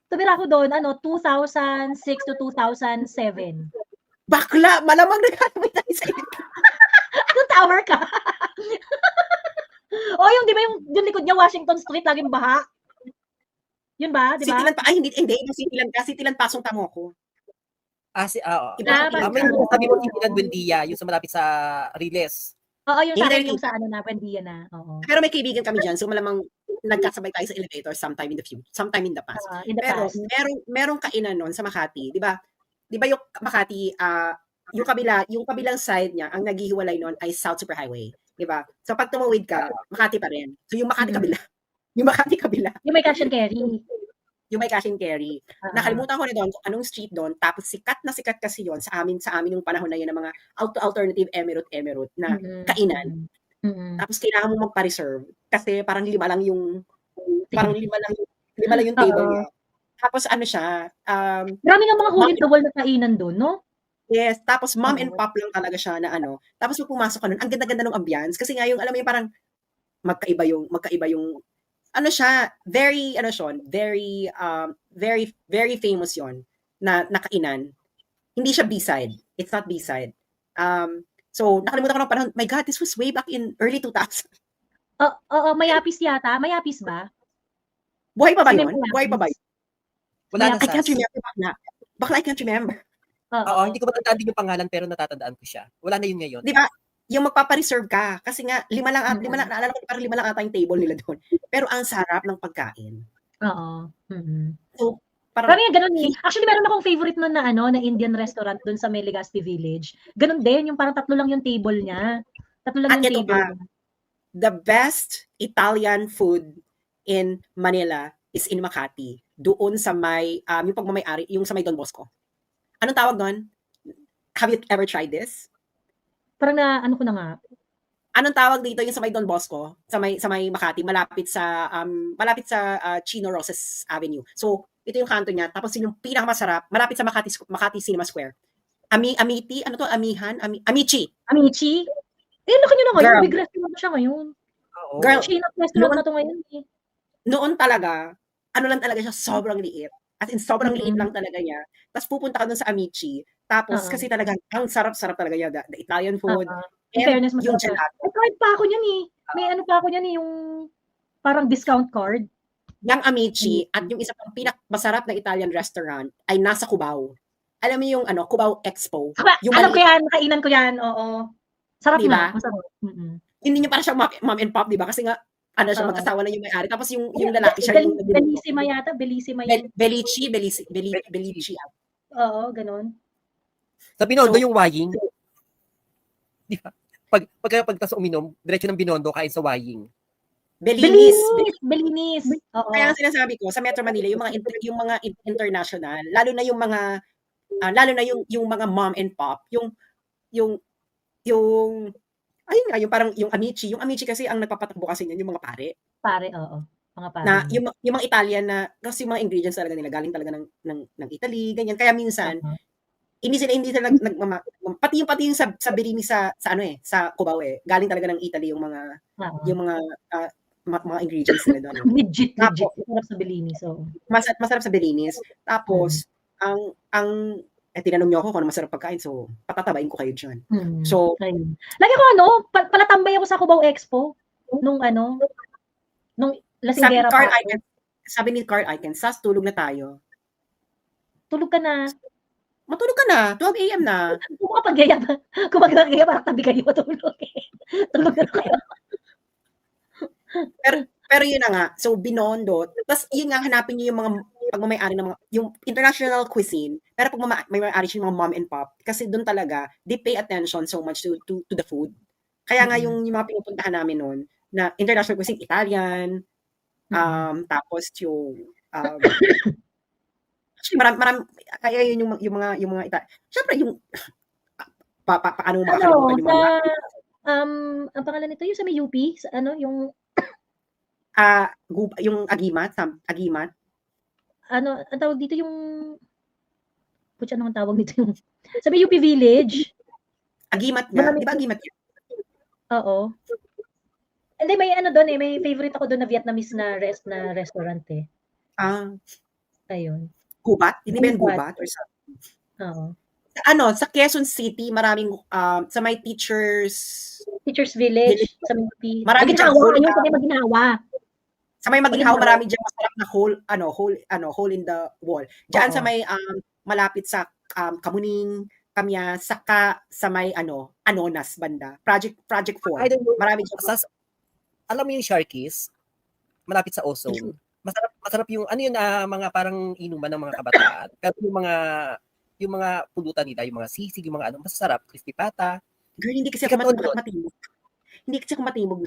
B: Tabira ako doon, 2006 to 2007.
C: Bakla, malamang nagkakawin tayo sa iyo.
B: Anong tower ka? Yung di ba yung likod niya, Washington Street, laging baha? Yun ba? Di ba?
C: Cityland pa, hindi, yung Cityland ka. Cityland Pasong Tamoko.
A: May sabi mo Cityland Buendia, yung sa malapit sa Riles.
B: Oo, yung sa akin,
C: Hindi.
B: yung sa Buendia na. Oo.
C: Pero may kaibigan kami dyan, so malamang nagkasabay tayo sa elevator sometime in the past. Pero merong kainan nun sa Makati, 'di ba? 'Di ba yung Makati, yung kabilang side niya, ang naghihiwalay nun ay South Superhighway, 'di ba? So pag tumawid ka, Makati pa rin. So yung Makati kabila. Yung Makati kabila.
B: Yung may cash and carry.
C: Yung may cash and carry. Nakalimutan ko na doon kung anong street doon. Tapos sikat kasi yon sa amin yung panahon na yun ng mga alternative emirate na kainan. Tapos kailangan mo magpa-reserve kasi parang lima lang yung table niya. Tapos siya,
B: marami ng mga hole in the wall na kainan doon, no?
C: Yes, tapos mom and pop lang talaga siya na Tapos pag pumasok ka nun, ang ganda-ganda ng ambiance kasi nga yung alam mo yung parang magkaiba yung siya, very very famous yon na kainan. Hindi siya B-side. It's not B-side. So nakalimutan ko ng panahon. My God, this was way back in early 2000.
B: Mayapis yata. Mayapis ba?
C: Buhay pa ba yun? Buhay pa ba yun?
A: Wala na
C: I can't remember bakla. I can't remember.
A: Oo, hindi ko matandaan din yung pangalan pero natatandaan ko siya. Wala na yun ngayon.
C: Di ba? Yung magpapa-reserve ka kasi nga lima lang naalala ko parang 5 lang ata yung table nila doon. Pero ang sarap ng pagkain.
B: Oo.
C: So parang
B: ganun eh. Actually meron akong favorite nun na na Indian restaurant doon sa may Legazpi Village. Ganun din, yung parang 3 lang yung table niya. 3 lang yung table.
C: The best Italian food in Manila is in Makati. Doon sa may yung pagmamay-ari, yung sa may Don Bosco. Anong tawag doon? Have you ever tried this?
B: Parang ko na nga.
C: Anong tawag dito yung sa may Don Bosco, sa may Makati, malapit sa Chino Roses Avenue. So, ito yung kanto niya. Tapos yung pinakamasarap, malapit sa Makati Cinema Square. Amici?
B: Amici? Laki nyo na ngayon. Big restaurant siya ngayon.
C: Girl,
B: Chino restaurant na to ngayon eh.
C: Noon talaga, lang talaga siya, sobrang liit. As in, sobrang liit
B: Mm.
C: lang talaga niya. Tapos pupunta ka dun sa Amici. Tapos
B: Oo.
C: kasi talagang ang sarap-sarap talaga niya. The Italian food
B: Oo. In
C: and
B: fairness,
C: yung
B: masarap siya.
C: gelato.
B: May card pa ako niyan, eh. May ano pa ako niyan, eh, yung parang discount card.
C: Yung Amici at
B: Amici.
C: yung isa pang masarap na Italian restaurant ay nasa Cubao. Alam mo yung ano, Cubao Expo? Yung
B: Alam ko
C: maliit,
B: yan, nakainan ko yan, oo. Sarap
C: di
B: nga,
C: ba?
B: masarap. Mm.
C: Hindi niya parang siyang mom and pop, di ba? Kasi nga, ano siya,
B: Oo.
C: mag-asawa na yung may-ari. Tapos yung
B: Be
C: lalaki siya yung nagluluto.
B: Bellissima yata, Bellissima yung
A: Belichi.
C: Belici.
B: oo, gano'n.
A: Sa Binondo
C: So,
A: yung Waying, di ba? Pagtas uminom, diretso ng Binondo kain sa Waying.
C: Belinis.
B: Bellinis. Oo.
C: Kaya ang sinasabi ko, sa Metro Manila, yung mga international, lalo na yung mga mom and pop, yung ayun nga, yung parang yung Amici kasi ang nagpapatakbo kasi niyan yung mga pare.
B: Pare, oo. Mga pare
C: Na
B: niya.
C: yung mga Italian na kasi yung mga ingredients talaga nila galing talaga ng Italy, ganyan. Kaya minsan
B: Oo.
C: hindi sila pati yung sa Bellini sa ano sa Cubao galing talaga ng Italy yung mga
B: Oo.
C: ah, mga ingredients nila doon.
B: Legit.
C: Tapos
B: Masarap sa Bellinis, oo.
C: masarap sa Belinis. Tapos ang tinanong niyo ako kung ano masarap pagkain, so patatabain ko kayo diyan. So,
B: Ayun. Lagi ko ano, palatambay ako sa Cubao Expo nung ano, nung lasinggera pa ako.
C: sabi ni Carl Icahn, "Sas, tulog na tayo."
B: Tulog ka na.
C: Matulog ka na, 12 AM na.
B: Kung makapaggaya ba? Kung maggaya parang tabi kayo matulog, eh. Tulog na kayo.
C: Pero yun na nga, so Binondo, tas yun nga hanapin niyo yung mga pagmamay-ari ng mga yung international cuisine, pero pag may-ari siya yung mga mom and pop, kasi dun talaga they pay attention so much to the food. Kaya nga yung mga pinupuntahan namin nun na international cuisine, Italian, tapos yung actually marami kaya yun yung mga syempre yung paano mo makakalimutan yung mga
B: Ang pangalan nito yung sa may UP, sa ano, yung
C: yung agimat.
B: ano, ang tawag dito yung putya, ano ang tawag nito yung sa may UP Village.
C: Agimat nga, di ba agimat yun?
B: Oo. Hindi, may ano doon, eh, may favorite ako doon na Vietnamese na restaurant, eh. Ayun.
C: Gubat? Hindi ba yan Gubat? Or
B: Oo.
C: sa Quezon City, maraming sa may Teachers
B: Village, sa may UP.
C: Marami dyan
B: Maginhawa, yung sa may Maginhawa.
C: Sa may Maginhawa, marami dyan masarap na hole in the wall. Diyan sa may malapit sa Kamuning, Kamya, saka sa may Anonas banda. Project 4.
A: I don't know.
C: Marami dyan.
A: Alam mo yung Sharkies? Malapit sa Ozone. Masarap yung ano yun, mga parang inuman ng mga kabataan. Pero yung mga pulutan nila, yung mga sisig, yung mga masarap, crispy pata.
C: Girl, hindi kasi ako matimog. Hindi kasi ako matimog.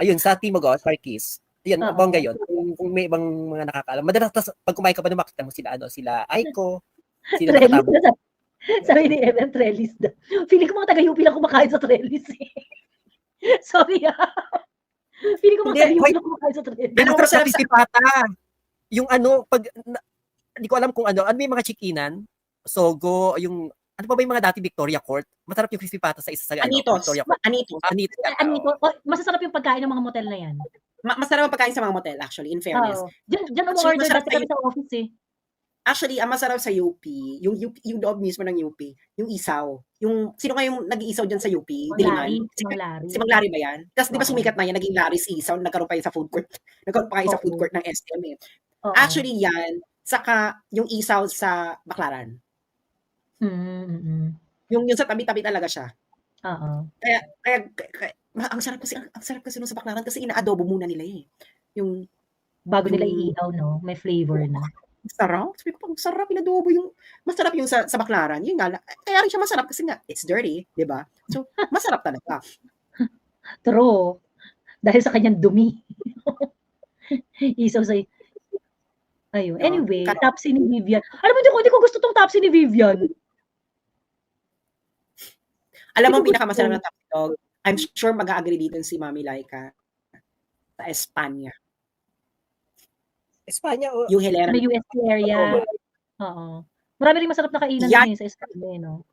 A: Ayun, sa Timog, Sharkies. Yan, bongga yun. Kung may ibang mga nakakaalam. Madalas, pag kumain ka pa, makita mo sila Aiko, sila Nakatabo.
B: Sabi ni Evan, Trellis daw. Feeling ko mga taga-UP lang kumakain sa Trellis, eh. Sorry, Feeling ko mga taga-UP lang kumakain sa Trellis.
A: Yan, masarap sa crispy pata. Yung hindi ko alam kung ano may mga chikinan, sogo, yung ano pa ba yung mga dati Victoria Court? Masarap yung crispy pata sa isa sa Victoria Court.
B: Anito. Masasarap yung pagkain ng mga motel na yan.
C: Masarap ang pagkain sa mga motel, actually, in fairness.
B: Diyan umorder dati kami sa office, eh.
C: Actually, ang masarap sa UP, yung loob mismo ng UP, yung isaw. Sino nga yung nag-iisaw dyan sa UP? Diliman? Si Mang Larry ba yan? Tapos di ba sumikat na yan, naging Larry's Isaw, nagkaroon pa yun sa food court. Nagkaroon pa kayo sa food court ng SM, eh. Actually, yan, saka yung isaw sa Baclaran. Yung sa tabi-tabi talaga siya. Kaya ang sarap kasi nung sa Baclaran kasi ina-adobo muna nila, eh. Yung
B: bago nila iihaw, no? May flavor na.
C: Sarap. Sabi ko, sarap, inadobo yung, masarap yung sa Baclaran. Yun nga, kaya rin siya masarap kasi nga, it's dirty, di ba? So, masarap talaga.
B: True. Dahil sa kanyang dumi. Isaw sa ayun. Anyway, Topsy ni Vivian. Alam mo, hindi ko gusto tong Topsy ni Vivian.
C: Alam mo, pinakamasarap na Topsy dog, I'm sure mag-a-agree dito si Mami Laika sa Espanya. Yung Helena.
B: Sa UST area. Oo. Marami rin masarap na kainan din sa Espanya, no?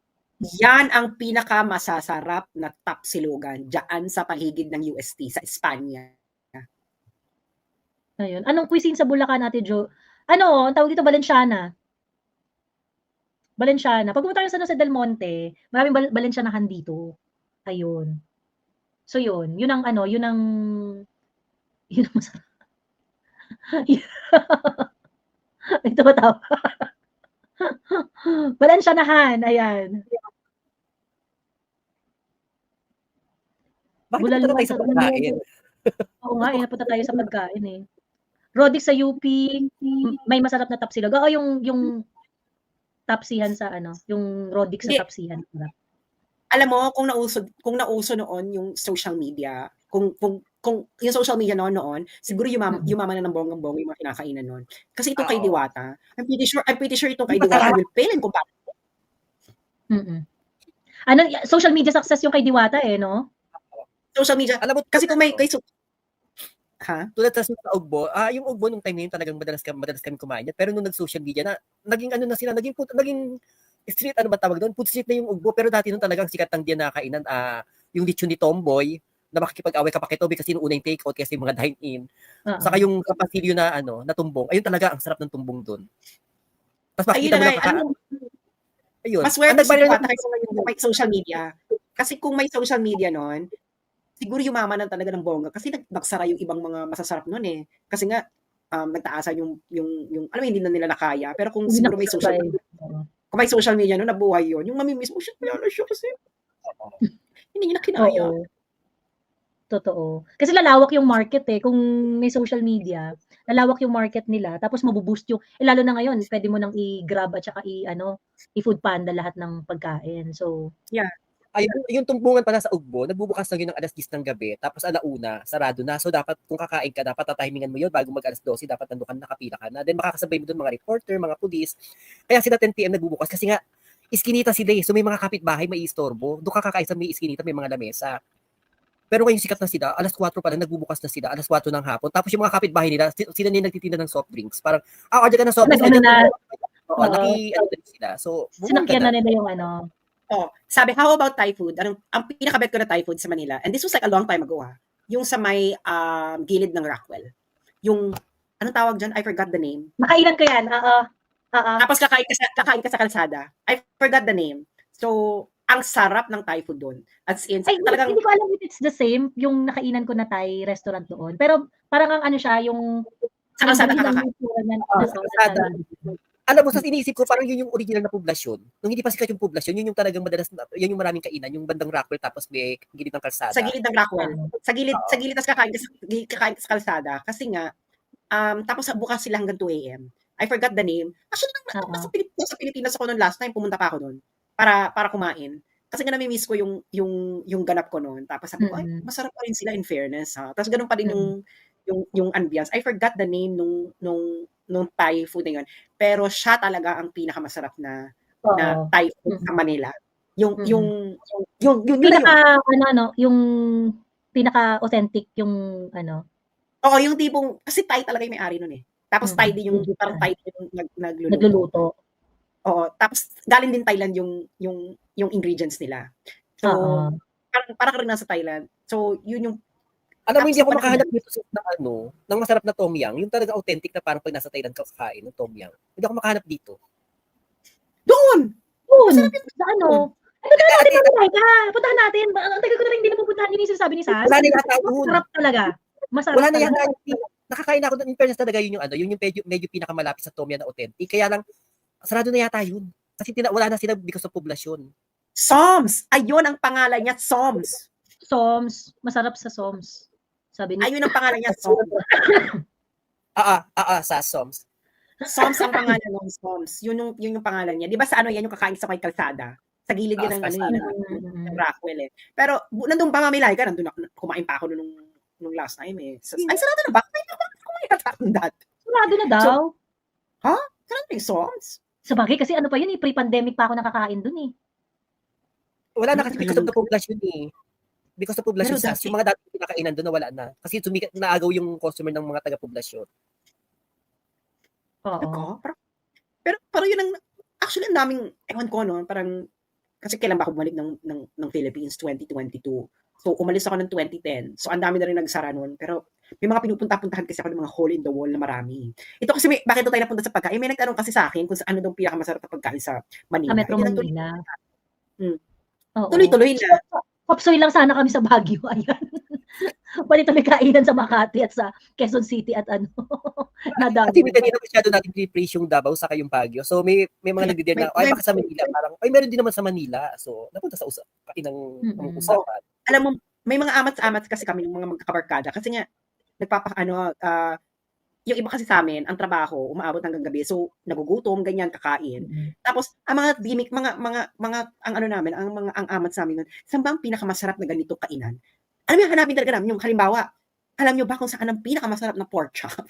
C: Yan ang pinakamasasarap na tapsilugan dyan sa paligid ng UST, sa Espanya.
B: Ayun. Anong cuisine sa Bulacan, Ate Jo? Ano, ang tawag dito, Valenciana. Valenciana. Pag pumunta kayo sa San Jose del Monte, maraming Valencianahan dito. Ayun. So yun, yun ang ano, yun ang masarap. May tumatawa. Valencianahan, ayan.
A: Bakit
B: Bulalo
A: napunta tayo
B: ang
A: sa
B: sarap.
A: pagkain?
B: Oo nga, napunta tayo sa pagkain eh. Rodix sa UP, may masarap na tapsilog. Oo, yung tapsihan sa ano, yung Rodix sa
C: Hindi.
B: tapsihan. Sarap.
C: Alam mo, kung nauso noon yung social media, kung yung social media noon, siguro yumaman na ng bonggang-bongga yung mga kinakainan noon. Kasi itong kay
A: Oo.
C: Diwata, I'm pretty sure itong kay
A: Hindi
C: Diwata
A: masarap.
C: will pale in comparison.
B: Ano, social media success yung kay Diwata eh, no?
C: Social media.
A: Alam mo,
C: Kasi kung may ha?
A: tulad sa Ugbo, yung Ugbo nung time na yun talagang madalas kami kumain yan. Pero nung nag-social media na, naging ano na sila, naging street, ano ba tawag doon? Food street na yung Ugbo. Pero dati nung talagang sikat ng diyan nakainan, yung lechon ni Tomboy, na makikipag-away ka pa kay Toby kasi nung una yung take-out kasi yung mga dine-in. Saka yung kapasilyo na na tumbong. Ayun talaga, ang sarap ng tumbong doon. Tapos makikita mo na ayun.
C: Maswerte si Diwata kasi may social media. Kasi kung may social media noon, siguro yumaman na talaga ng bongga kasi nagsara yung ibang mga masasarap noon eh. Kasi nga nagtaasan yung alam mo hindi na nila nakaya. Pero kung siguro may social media noon, nabuhay yun. Yung mamimiss mo, shit, wala na siya kasi hindi niya kinaya.
B: Oo. Totoo. Kasi lalawak yung market eh. Kung may social media, lalawak yung market nila. Tapos mabuboost yung, lalo na ngayon, pwede mo nang i-grab at saka i-food panda lahat ng pagkain. So,
C: yeah.
A: Ayun, yung tumbungan pala sa Ugbo, nagbubukas lang yun ng alas 10 ng gabi, tapos alauna, sarado na. So dapat, kung kakain ka, dapat tatimingan mo yun bago mag alas 12, dapat nandun ka, nakapila ka na. Then makakasabay mo dun mga reporter, mga pulis. Kaya sila 10 PM nagbubukas kasi nga, iskinita sila eh. So may mga kapitbahay, may istorbo. Doon ka kakain sa may iskinita, may mga lamesa. Pero ngayon sikat na sila, alas 4 pa lang, nagbubukas na sila, alas 4 ng hapon. Tapos yung mga kapitbahay nila, sila na nagtitinda ng soft drinks. Parang, order ka ng soft drinks. Oo, sila. So,
B: sinakyan na nila yung ano.
C: Sabi, how about Thai food? Ang pinakabet ko na Thai food sa Manila, and this was like a long time ago yung sa may gilid ng Rockwell. Yung, anong tawag dyan? I forgot the name.
B: Nakailan ko yan,
C: Tapos kakain ka sa kalsada. I forgot the name. So, ang sarap ng Thai food doon. As in,
B: talagang hindi ko alam if it's the same, yung nakainan ko na Thai restaurant doon. Pero parang ang ano siya, yung
C: sa kalsada kakain.
A: Alam mo, sa iniisip ko, parang yun yung original na poblasyon. Nung hindi pa sikat yung poblasyon, yun yung talagang madalas, yun yung maraming kainan, yung bandang Rockwell, tapos may gilid ng kalsada.
C: Sa gilid ng Rockwell. Sa gilid, tapos kakain ka sa kalsada. Kasi nga, tapos bukas sila hanggang 2 AM. I forgot the name. Actually, sa Pilipinas ako noon last time, pumunta pa ako noon para kumain. Kasi nga nami-miss ko yung ganap ko noon. Tapos sabi ko, ay, masarap pa rin sila in fairness. Tapos ganun pa din yung ambience. I forgot the name nung Thai food na yun. Pero siya talaga ang pinakamasarap na Thai food sa Manila. Yung
B: yung pinaka-authentic yung ano.
C: Oo, yung tipong, kasi Thai talaga yung may-ari nun eh. Tapos Thai din yung, parang Thai din yung nagluluto. Oo, tapos galing din Thailand yung ingredients nila. So, parang rin nasa Thailand. So, yun yung
A: alam mo, hindi ako makahanap dito ng masarap na tom yum, yung talaga authentic na parang pag nasa Thailand ka kakain ng tom yum. Hindi ako makahanap dito.
C: Doon!
B: Sa ano? Puntahan natin. Ang tagal ko na rin hindi napupuntahan. Yun yung sinasabi ni Sas.
A: Wala na yata yun.
B: Masarap talaga.
A: Wala na yata. Nakakain ako in fairness talaga yun yung medyo pinakamalapit sa tom yum na authentic. Kaya lang, sarado na yata yun. Kasi wala na sila because of poblasyon.
C: Soms! Ayun ang pangalan niya, Soms.
B: Soms. Masarap sa Soms. Sabi niya.
C: Ayun ang pangalan niya, Soms.
A: Sa Soms.
C: Soms ang pangalan ng Soms. Yun yung pangalan niya. Di ba sa ano yan yung kakain sa may kalsada? Sa gilid yan ng Rockwell eh. Pero nandun pa mamilay ka, nandun kumain pa ako nung last time eh. Ay, sarado na ba? Kumain ka that.
B: Sarado na daw.
C: Sarado yung Soms?
B: Sabagay, kasi ano pa yun eh, pre-pandemic pa ako nakakain dun eh.
A: Wala na kasi because of the population eh. Because of population, yung mga dati pinakainan doon na wala na. Kasi naagaw yung customer ng mga taga-poblasyon.
B: Oo.
C: Pero yun ang, actually ang daming, ewan ko no, parang, kasi kailan ba ako bumalik ng Philippines? 2022. So, umalis ako ng 2010. So, ang dami na rin nagsara noon. Pero, may mga pinupunta-puntahan kasi ako ng mga hole in the wall na marami. Ito kasi bakit tayo napunta sa pagkain? May nagtanong kasi sa akin kung ano daw pinakamasarap na pagkain sa
B: Sa
C: Manila.
B: Metro
C: Hindi lang tuloy,
B: Manila. Oo.
C: tuloy-tuloy na.
B: Chopsoy lang sana kami sa Baguio, ayan. Pwede may kainan sa Makati at sa Quezon City at ano,
A: Kasi
B: Nadao.
A: kanina masyado natin pinipraise yung Davao saka yung Baguio. So may mga nagdi-dare na, ay baka sa Manila. Parang, ay meron din naman sa Manila. So napunta sa ng usapan.
C: Alam mo, may mga amats-amats kasi kami ng mga magkakabarkada. Kasi nga, yung iba kasi sa amin, ang trabaho, umaabot hanggang gabi. So, nagugutom, ganyan, kakain. Tapos, ang mga gimmick, ang ano namin, ang amats namin nun, saan ba ang pinakamasarap na ganito kainan? Alam mo, hanapin talaga namin yung halimbawa, alam nyo ba kung saan ang pinakamasarap na pork chop?